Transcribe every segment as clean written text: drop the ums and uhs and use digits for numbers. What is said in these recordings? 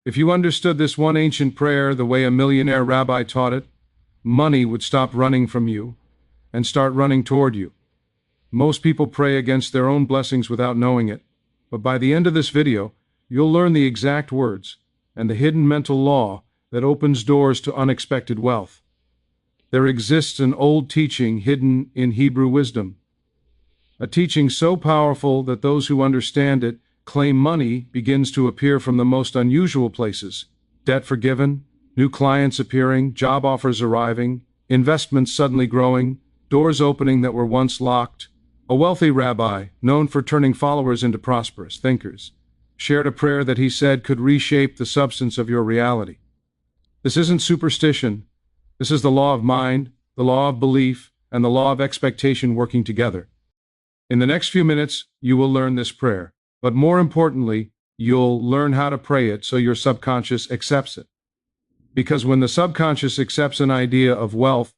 If you understood this one ancient prayer the way a millionaire rabbi taught it, money would stop running from you and start running toward you. Most people pray against their own blessings without knowing it, but by the end of this video, you'll learn the exact words and the hidden mental law that opens doors to unexpected wealth. There exists an old teaching hidden in Hebrew wisdom, a teaching so powerful that those who understand it claim money begins to appear from the most unusual places: debt forgiven, new clients appearing, job offers arriving, investments suddenly growing, doors opening that were once locked. A wealthy rabbi, known for turning followers into prosperous thinkers, shared a prayer that he said could reshape the substance of your reality. This isn't superstition. This is the law of mind, the law of belief, and the law of expectation working together. In the next few minutes, you will learn this prayer, but more importantly, you'll learn how to pray it so your subconscious accepts it. Because when the subconscious accepts an idea of wealth,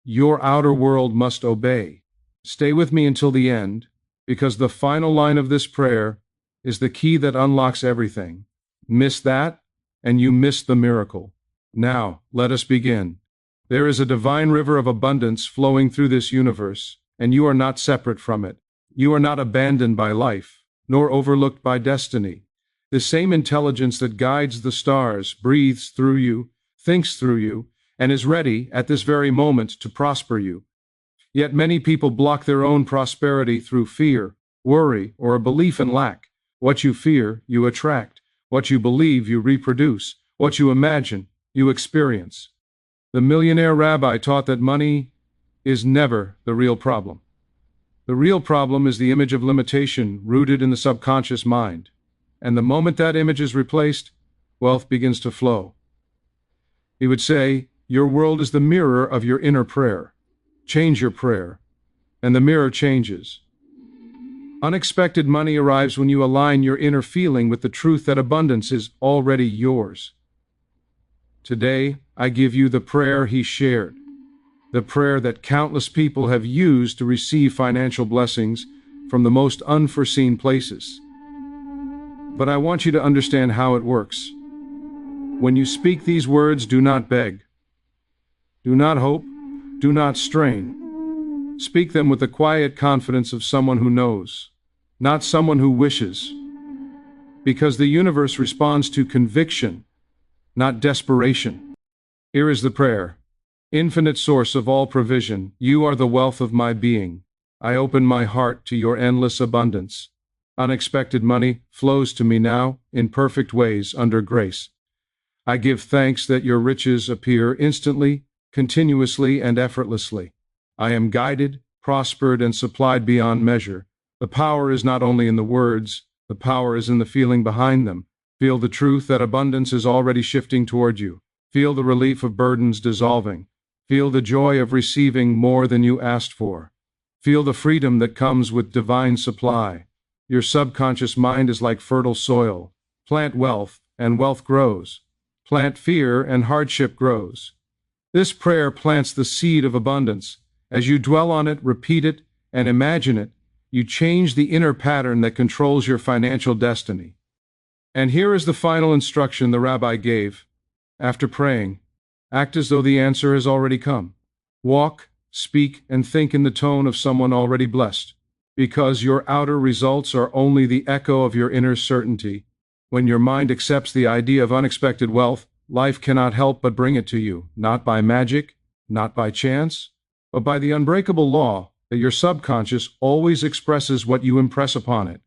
your outer world must obey. Stay with me until the end, because the final line of this prayer is the key that unlocks everything. Miss that, and you miss the miracle. Now, let us begin. There is a divine river of abundance flowing through this universe, and you are not separate from it. You are not abandoned by life, nor overlooked by destiny. The same intelligence that guides the stars breathes through you, thinks through you, and is ready at this very moment to prosper you. Yet many people block their own prosperity through fear, worry, or a belief in lack. What you fear, you attract. What you believe, you reproduce. What you imagine, you experience. The millionaire rabbi taught that money is never the real problem. The real problem is the image of limitation rooted in the subconscious mind. And the moment that image is replaced, wealth begins to flow. He would say, your world is the mirror of your inner prayer. Change your prayer, and the mirror changes. Unexpected money arrives when you align your inner feeling with the truth that abundance is already yours. Today, I give you the prayer he shared, the prayer that countless people have used to receive financial blessings from the most unforeseen places. But I want you to understand how it works. When you speak these words, do not beg. Do not hope. Do not strain. Speak them with the quiet confidence of someone who knows, not someone who wishes. Because the universe responds to conviction, not desperation. Here is the prayer. Infinite source of all provision, you are the wealth of my being. I open my heart to your endless abundance. Unexpected money flows to me now in perfect ways under grace. I give thanks that your riches appear instantly, continuously, and effortlessly. I am guided, prospered, and supplied beyond measure. The power is not only in the words, the power is in the feeling behind them. Feel the truth that abundance is already shifting toward you. Feel the relief of burdens dissolving. Feel the joy of receiving more than you asked for. Feel the freedom that comes with divine supply. Your subconscious mind is like fertile soil. Plant wealth, and wealth grows. Plant fear, and hardship grows. This prayer plants the seed of abundance. As you dwell on it, repeat it, and imagine it, you change the inner pattern that controls your financial destiny. And here is the final instruction the rabbi gave. After praying, act as though the answer has already come. Walk, speak, and think in the tone of someone already blessed, because your outer results are only the echo of your inner certainty. When your mind accepts the idea of unexpected wealth, life cannot help but bring it to you, not by magic, not by chance, but by the unbreakable law that your subconscious always expresses what you impress upon it.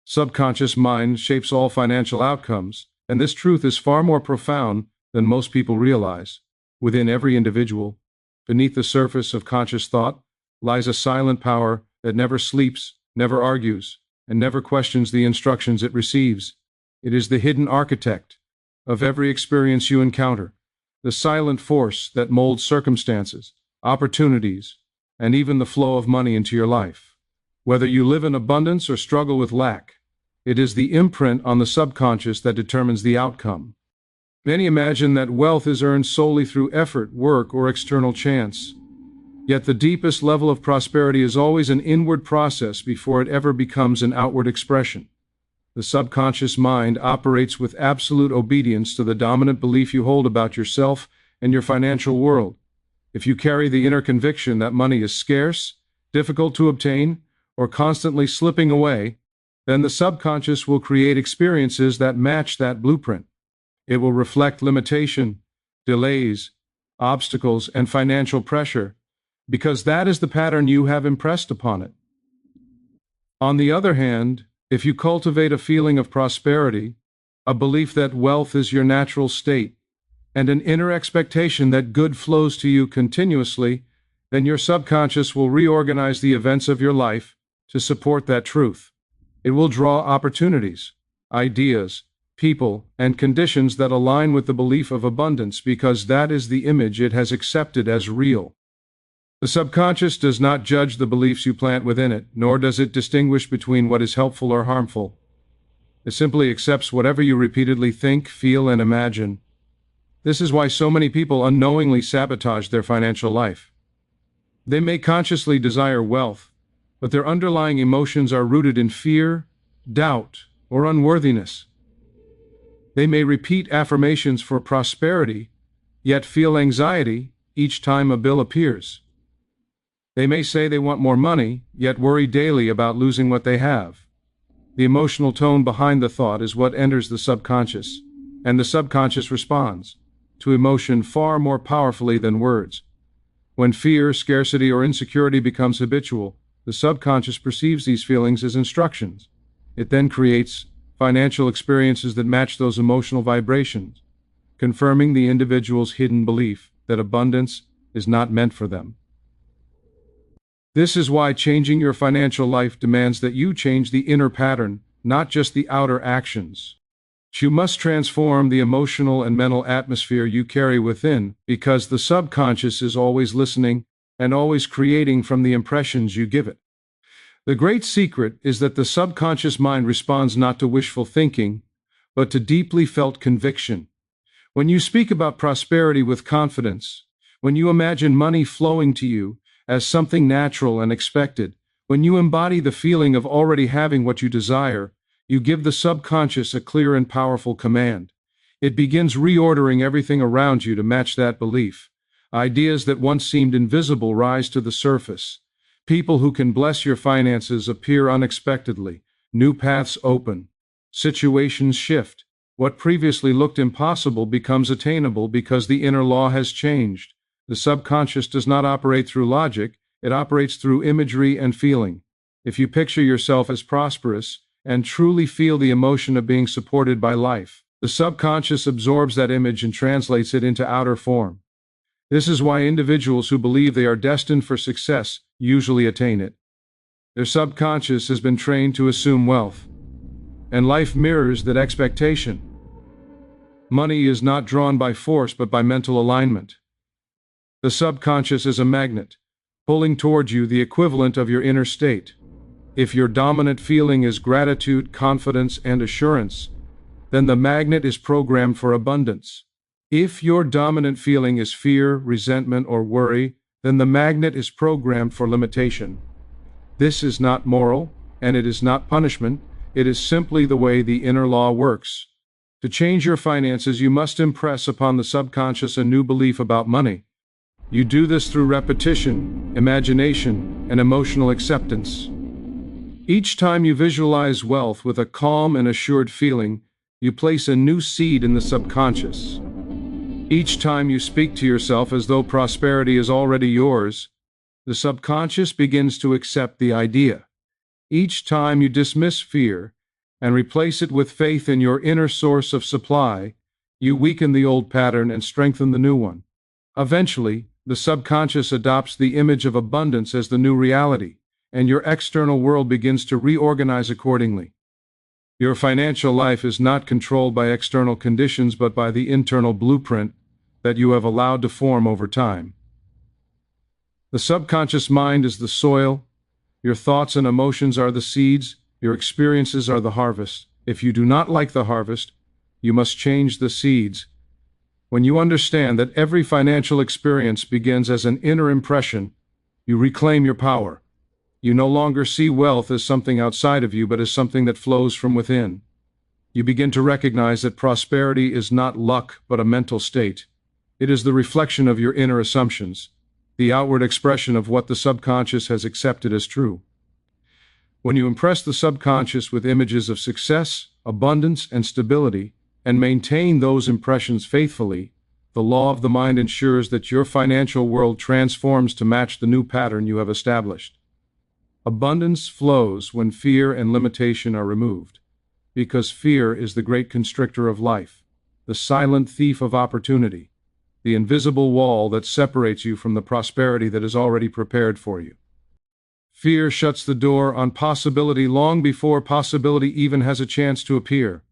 Subconscious mind shapes all financial outcomes, and this truth is far more profound than most people realize. Within every individual, beneath the surface of conscious thought, lies a silent power that never sleeps, never argues, and never questions the instructions it receives. It is the hidden architect of every experience you encounter, the silent force that molds circumstances, opportunities, and even the flow of money into your life. Whether you live in abundance or struggle with lack, it is the imprint on the subconscious that determines the outcome. Many imagine that wealth is earned solely through effort, work, or external chance. Yet the deepest level of prosperity is always an inward process before it ever becomes an outward expression. The subconscious mind operates with absolute obedience to the dominant belief you hold about yourself and your financial world. If you carry the inner conviction that money is scarce, difficult to obtain, or constantly slipping away, then the subconscious will create experiences that match that blueprint. It will reflect limitation, delays, obstacles, and financial pressure, because that is the pattern you have impressed upon it. On the other hand, if you cultivate a feeling of prosperity, a belief that wealth is your natural state, and an inner expectation that good flows to you continuously, then your subconscious will reorganize the events of your life to support that truth. It will draw opportunities, ideas, people, and conditions that align with the belief of abundance because that is the image it has accepted as real. The subconscious does not judge the beliefs you plant within it, nor does it distinguish between what is helpful or harmful. It simply accepts whatever you repeatedly think, feel, and imagine. This is why so many people unknowingly sabotage their financial life. They may consciously desire wealth, but their underlying emotions are rooted in fear, doubt, or unworthiness. They may repeat affirmations for prosperity, yet feel anxiety each time a bill appears. They may say they want more money, yet worry daily about losing what they have. The emotional tone behind the thought is what enters the subconscious, and the subconscious responds to emotion far more powerfully than words. When fear, scarcity, or insecurity becomes habitual, the subconscious perceives these feelings as instructions. It then creates financial experiences that match those emotional vibrations, confirming the individual's hidden belief that abundance is not meant for them. This is why changing your financial life demands that you change the inner pattern, not just the outer actions. You must transform the emotional and mental atmosphere you carry within, because the subconscious is always listening and always creating from the impressions you give it. The great secret is that the subconscious mind responds not to wishful thinking, but to deeply felt conviction. When you speak about prosperity with confidence, when you imagine money flowing to you as something natural and expected, when you embody the feeling of already having what you desire, you give the subconscious a clear and powerful command. It begins reordering everything around you to match that belief. Ideas that once seemed invisible rise to the surface. People who can bless your finances appear unexpectedly. New paths open. Situations shift. What previously looked impossible becomes attainable because the inner law has changed. The subconscious does not operate through logic, it operates through imagery and feeling. If you picture yourself as prosperous and truly feel the emotion of being supported by life, the subconscious absorbs that image and translates it into outer form. This is why individuals who believe they are destined for success usually attain it. Their subconscious has been trained to assume wealth, and life mirrors that expectation. Money is not drawn by force but by mental alignment. The subconscious is a magnet, pulling toward you the equivalent of your inner state. If your dominant feeling is gratitude, confidence, and assurance, then the magnet is programmed for abundance. If your dominant feeling is fear, resentment, or worry, then the magnet is programmed for limitation. This is not moral, and it is not punishment, it is simply the way the inner law works. To change your finances, you must impress upon the subconscious a new belief about money. You do this through repetition, imagination, and emotional acceptance. Each time you visualize wealth with a calm and assured feeling, you place a new seed in the subconscious. Each time you speak to yourself as though prosperity is already yours, the subconscious begins to accept the idea. Each time you dismiss fear and replace it with faith in your inner source of supply, you weaken the old pattern and strengthen the new one. Eventually, the subconscious adopts the image of abundance as the new reality, and your external world begins to reorganize accordingly. Your financial life is not controlled by external conditions but by the internal blueprint that you have allowed to form over time. The subconscious mind is the soil, your thoughts and emotions are the seeds, your experiences are the harvest. If you do not like the harvest, you must change the seeds. When you understand that every financial experience begins as an inner impression, you reclaim your power. You no longer see wealth as something outside of you, but as something that flows from within. You begin to recognize that prosperity is not luck, but a mental state. It is the reflection of your inner assumptions, the outward expression of what the subconscious has accepted as true. When you impress the subconscious with images of success, abundance, and stability, and maintain those impressions faithfully, the law of the mind ensures that your financial world transforms to match the new pattern you have established. Abundance flows when fear and limitation are removed, because fear is the great constrictor of life, the silent thief of opportunity, the invisible wall that separates you from the prosperity that is already prepared for you. Fear shuts the door on possibility long before possibility even has a chance to appear.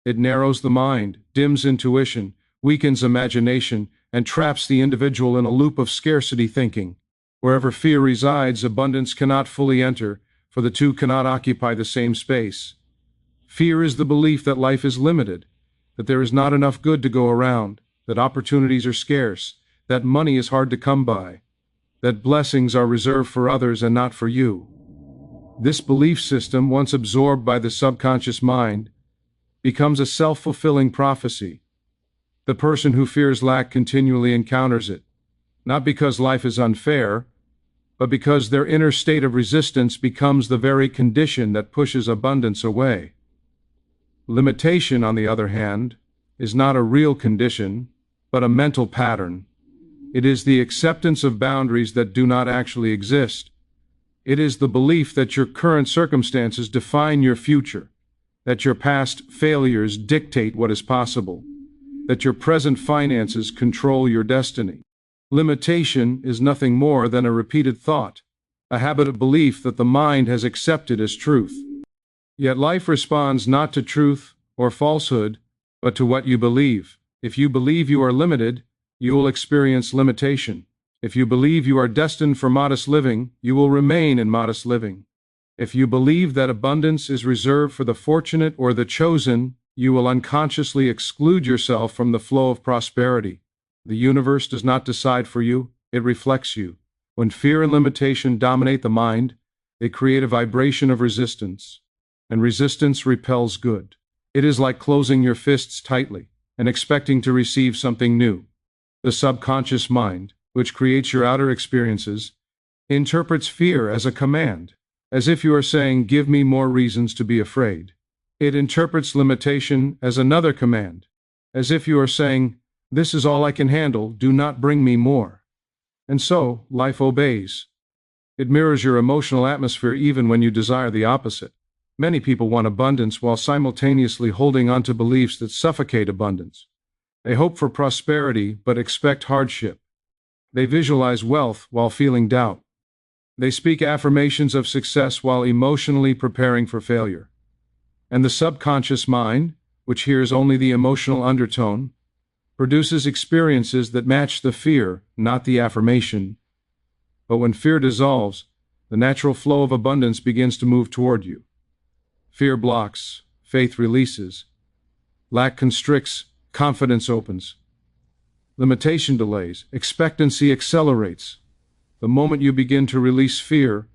It narrows the mind, dims intuition, weakens imagination, and traps the individual in a loop of scarcity thinking. Wherever fear resides, abundance cannot fully enter, for the two cannot occupy the same space. Fear is the belief that life is limited, that there is not enough good to go around, that opportunities are scarce, that money is hard to come by, that blessings are reserved for others and not for you. This belief system, once absorbed by the subconscious mind, becomes a self-fulfilling prophecy. The person who fears lack continually encounters it, not because life is unfair, but because their inner state of resistance becomes the very condition that pushes abundance away. Limitation, on the other hand, is not a real condition, but a mental pattern. It is the acceptance of boundaries that do not actually exist. It is the belief that your current circumstances define your future, that your past failures dictate what is possible, that your present finances control your destiny. Limitation is nothing more than a repeated thought, a habit of belief that the mind has accepted as truth. Yet life responds not to truth or falsehood, but to what you believe. If you believe you are limited, you will experience limitation. If you believe you are destined for modest living, you will remain in modest living. If you believe that abundance is reserved for the fortunate or the chosen, you will unconsciously exclude yourself from the flow of prosperity. The universe does not decide for you, it reflects you. When fear and limitation dominate the mind, they create a vibration of resistance, and resistance repels good. It is like closing your fists tightly and expecting to receive something new. The subconscious mind, which creates your outer experiences, interprets fear as a command, as if you are saying, "Give me more reasons to be afraid." It interprets limitation as another command, as if you are saying, "This is all I can handle, do not bring me more." And so, life obeys. It mirrors your emotional atmosphere even when you desire the opposite. Many people want abundance while simultaneously holding on to beliefs that suffocate abundance. They hope for prosperity but expect hardship. They visualize wealth while feeling doubt. They speak affirmations of success while emotionally preparing for failure. And the subconscious mind, which hears only the emotional undertone, produces experiences that match the fear, not the affirmation. But when fear dissolves, the natural flow of abundance begins to move toward you. Fear blocks, faith releases. Lack constricts, confidence opens. Limitation delays, expectancy accelerates. The moment you begin to release fear,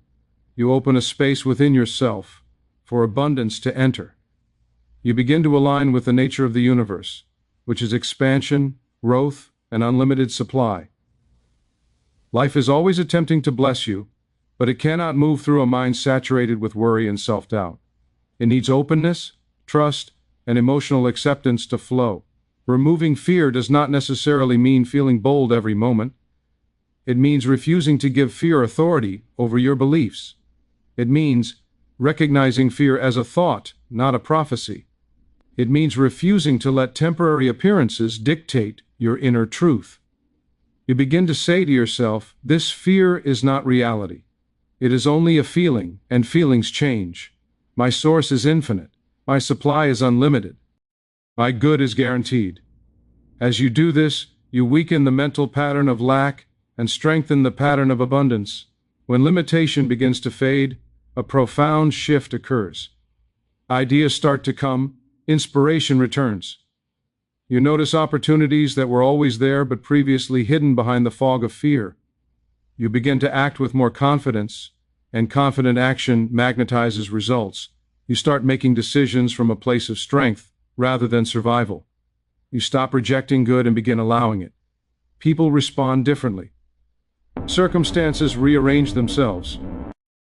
you open a space within yourself for abundance to enter. You begin to align with the nature of the universe, which is expansion, growth, and unlimited supply. Life is always attempting to bless you, but it cannot move through a mind saturated with worry and self-doubt. It needs openness, trust, and emotional acceptance to flow. Removing fear does not necessarily mean feeling bold every moment. It means refusing to give fear authority over your beliefs. It means recognizing fear as a thought, not a prophecy. It means refusing to let temporary appearances dictate your inner truth. You begin to say to yourself, "This fear is not reality. It is only a feeling, and feelings change. My source is infinite. My supply is unlimited. My good is guaranteed." As you do this, you weaken the mental pattern of lack and strengthen the pattern of abundance. When limitation begins to fade, a profound shift occurs. Ideas start to come. Inspiration returns. You notice opportunities that were always there but previously hidden behind the fog of fear. You begin to act with more confidence. and confident action magnetizes results. You start making decisions from a place of strength rather than survival. You stop rejecting good and begin allowing it. People respond differently. Circumstances rearrange themselves.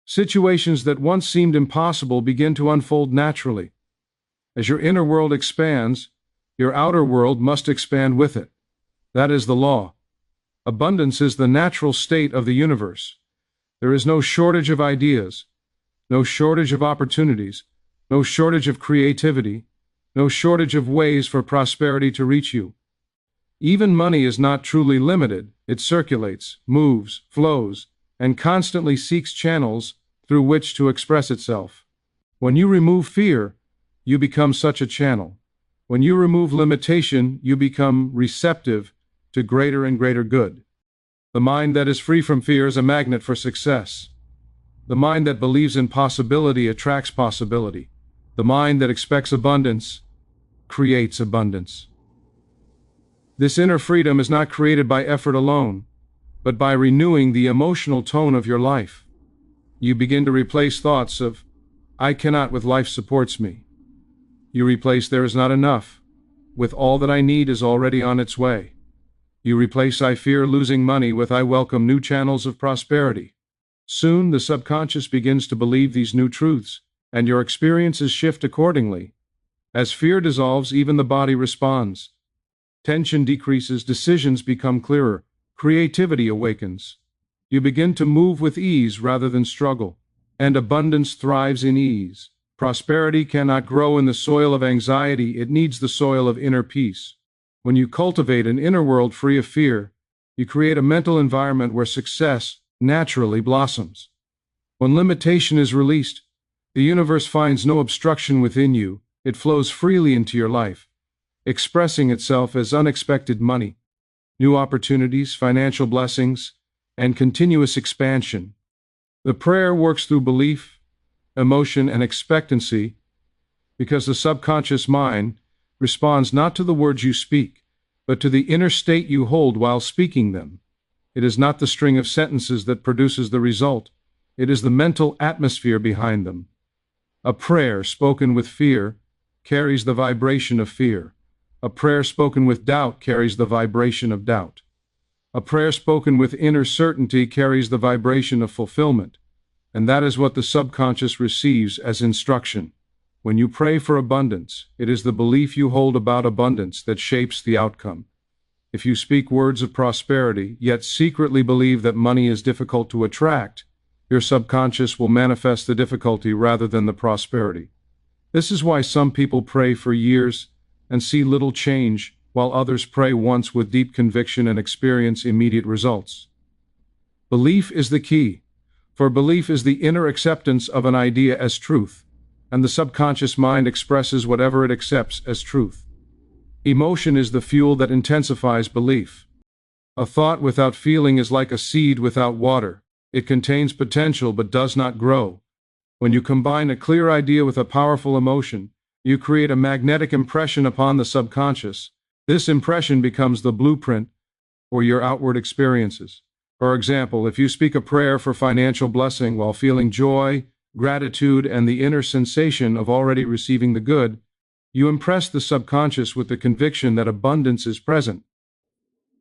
Situations that once seemed impossible begin to unfold naturally. As your inner world expands, your outer world must expand with it. That is the law. Abundance is the natural state of the universe. There is no shortage of ideas, no shortage of opportunities, no shortage of creativity, no shortage of ways for prosperity to reach you. Even money is not truly limited. It circulates, moves, flows, and constantly seeks channels through which to express itself. When you remove fear, you become such a channel. When you remove limitation, you become receptive to greater and greater good. The mind that is free from fear is a magnet for success. The mind that believes in possibility attracts possibility. The mind that expects abundance creates abundance. This inner freedom is not created by effort alone, but by renewing the emotional tone of your life. You begin to replace thoughts of, "I cannot" with "life supports me." You replace "there is not enough" with "all that I need is already on its way." You replace "I fear losing money" with "I welcome new channels of prosperity." Soon the subconscious begins to believe these new truths, and your experiences shift accordingly. As fear dissolves, even the body responds. Tension decreases, decisions become clearer, creativity awakens. You begin to move with ease rather than struggle, and abundance thrives in ease. Prosperity cannot grow in the soil of anxiety, it needs the soil of inner peace. When you cultivate an inner world free of fear, you create a mental environment where success naturally blossoms. When limitation is released, the universe finds no obstruction within you, it flows freely into your life, expressing itself as unexpected money, new opportunities, financial blessings, and continuous expansion. The prayer works through belief, emotion, and expectancy because the subconscious mind responds not to the words you speak, but to the inner state you hold while speaking them. It is not the string of sentences that produces the result, it is the mental atmosphere behind them. A prayer spoken with fear carries the vibration of fear. A prayer spoken with doubt carries the vibration of doubt. A prayer spoken with inner certainty carries the vibration of fulfillment. And that is what the subconscious receives as instruction. When you pray for abundance, it is the belief you hold about abundance that shapes the outcome. If you speak words of prosperity, yet secretly believe that money is difficult to attract, your subconscious will manifest the difficulty rather than the prosperity. This is why some people pray for years and see little change, while others pray once with deep conviction and experience immediate results. Belief is the key, for belief is the inner acceptance of an idea as truth, and the subconscious mind expresses whatever it accepts as truth. Emotion is the fuel that intensifies belief. A thought without feeling is like a seed without water. It contains potential but does not grow. When you combine a clear idea with a powerful emotion, you create a magnetic impression upon the subconscious. This impression becomes the blueprint for your outward experiences. For example, if you speak a prayer for financial blessing while feeling joy, gratitude, and the inner sensation of already receiving the good, you impress the subconscious with the conviction that abundance is present.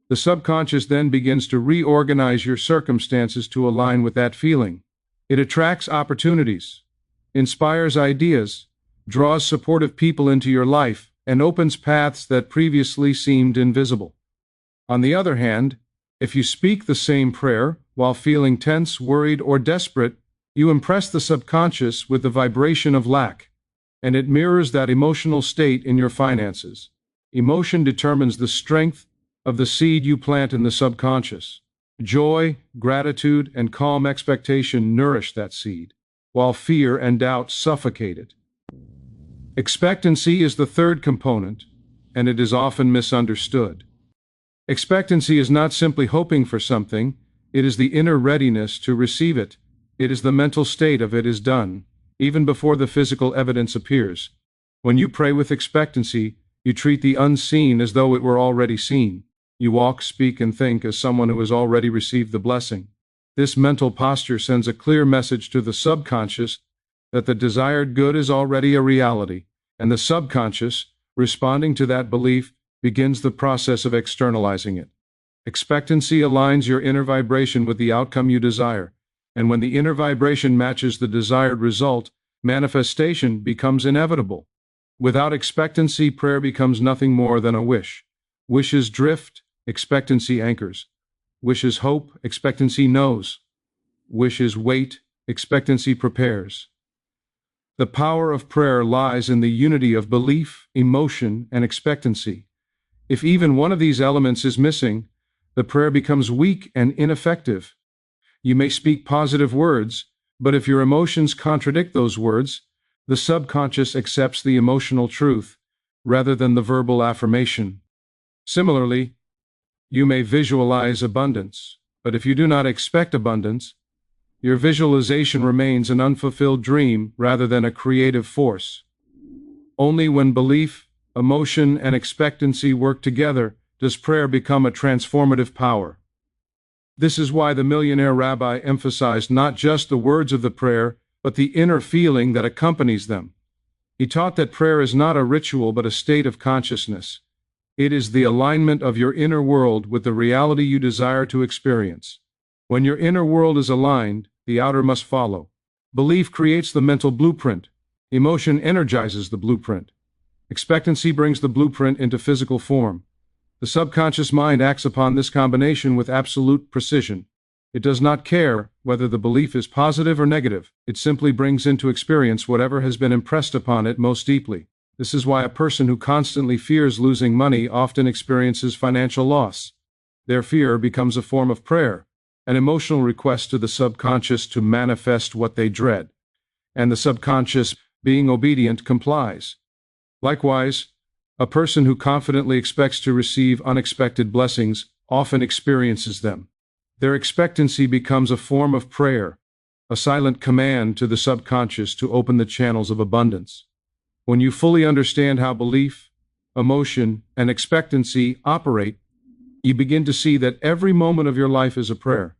The subconscious then begins to reorganize your circumstances to align with that feeling. It attracts opportunities, inspires ideas, draws supportive people into your life, and opens paths that previously seemed invisible. On the other hand, if you speak the same prayer while feeling tense, worried, or desperate, you impress the subconscious with the vibration of lack, and it mirrors that emotional state in your finances. Emotion determines the strength of the seed you plant in the subconscious. Joy, gratitude, and calm expectation nourish that seed, while fear and doubt suffocate it. Expectancy is the third component, and it is often misunderstood. Expectancy is not simply hoping for something, it is the inner readiness to receive it. It is the mental state of "it is done," even before the physical evidence appears. When you pray with expectancy, you treat the unseen as though it were already seen. You walk, speak, and think as someone who has already received the blessing. This mental posture sends a clear message to the subconscious that the desired good is already a reality, and the subconscious, responding to that belief, begins the process of externalizing it. Expectancy aligns your inner vibration with the outcome you desire, and when the inner vibration matches the desired result, manifestation becomes inevitable. Without expectancy, prayer becomes nothing more than a wish. Wishes drift, expectancy anchors. Wishes hope, expectancy knows. Wishes wait, expectancy prepares. The power of prayer lies in the unity of belief, emotion, and expectancy. If even one of these elements is missing, the prayer becomes weak and ineffective. You may speak positive words, but if your emotions contradict those words, the subconscious accepts the emotional truth rather than the verbal affirmation. Similarly, you may visualize abundance, but if you do not expect abundance, your visualization remains an unfulfilled dream rather than a creative force. Only when belief, emotion, and expectancy work together does prayer become a transformative power. This is why the Millionaire Rabbi emphasized not just the words of the prayer, but the inner feeling that accompanies them. He taught that prayer is not a ritual but a state of consciousness. It is the alignment of your inner world with the reality you desire to experience. When your inner world is aligned, the outer must follow. Belief creates the mental blueprint. Emotion energizes the blueprint. Expectancy brings the blueprint into physical form. The subconscious mind acts upon this combination with absolute precision. It does not care whether the belief is positive or negative. It simply brings into experience whatever has been impressed upon it most deeply. This is why a person who constantly fears losing money often experiences financial loss. Their fear becomes a form of prayer, an emotional request to the subconscious to manifest what they dread. And the subconscious, being obedient, complies. Likewise, a person who confidently expects to receive unexpected blessings often experiences them. Their expectancy becomes a form of prayer, a silent command to the subconscious to open the channels of abundance. When you fully understand how belief, emotion, and expectancy operate, you begin to see that every moment of your life is a prayer.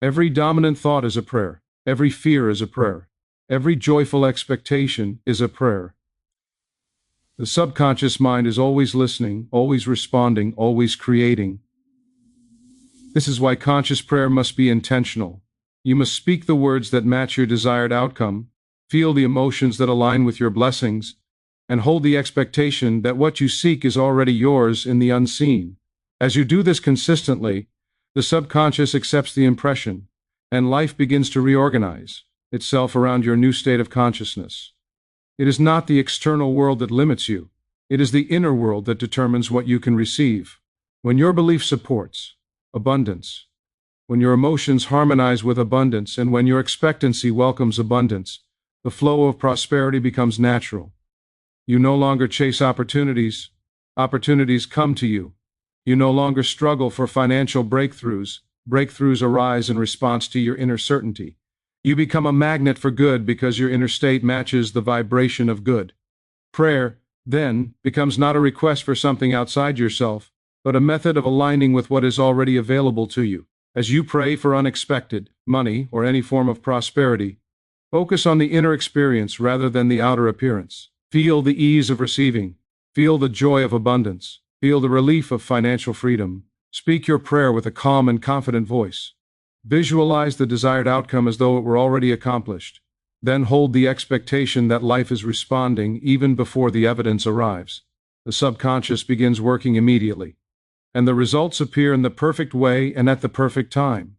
Every dominant thought is a prayer. Every fear is a prayer. Every joyful expectation is a prayer. The subconscious mind is always listening, always responding, always creating. This is why conscious prayer must be intentional. You must speak the words that match your desired outcome, feel the emotions that align with your blessings, and hold the expectation that what you seek is already yours in the unseen. As you do this consistently, the subconscious accepts the impression, and life begins to reorganize itself around your new state of consciousness. It is not the external world that limits you. It is the inner world that determines what you can receive. When your belief supports abundance, when your emotions harmonize with abundance, and when your expectancy welcomes abundance, the flow of prosperity becomes natural. You no longer chase opportunities. Opportunities come to you. You no longer struggle for financial breakthroughs. Breakthroughs arise in response to your inner certainty. You become a magnet for good because your inner state matches the vibration of good. Prayer, then, becomes not a request for something outside yourself, but a method of aligning with what is already available to you. As you pray for unexpected money or any form of prosperity, focus on the inner experience rather than the outer appearance. Feel the ease of receiving. Feel the joy of abundance. Feel the relief of financial freedom. Speak your prayer with a calm and confident voice. Visualize the desired outcome as though it were already accomplished. Then hold the expectation that life is responding even before the evidence arrives. The subconscious begins working immediately, and the results appear in the perfect way and at the perfect time.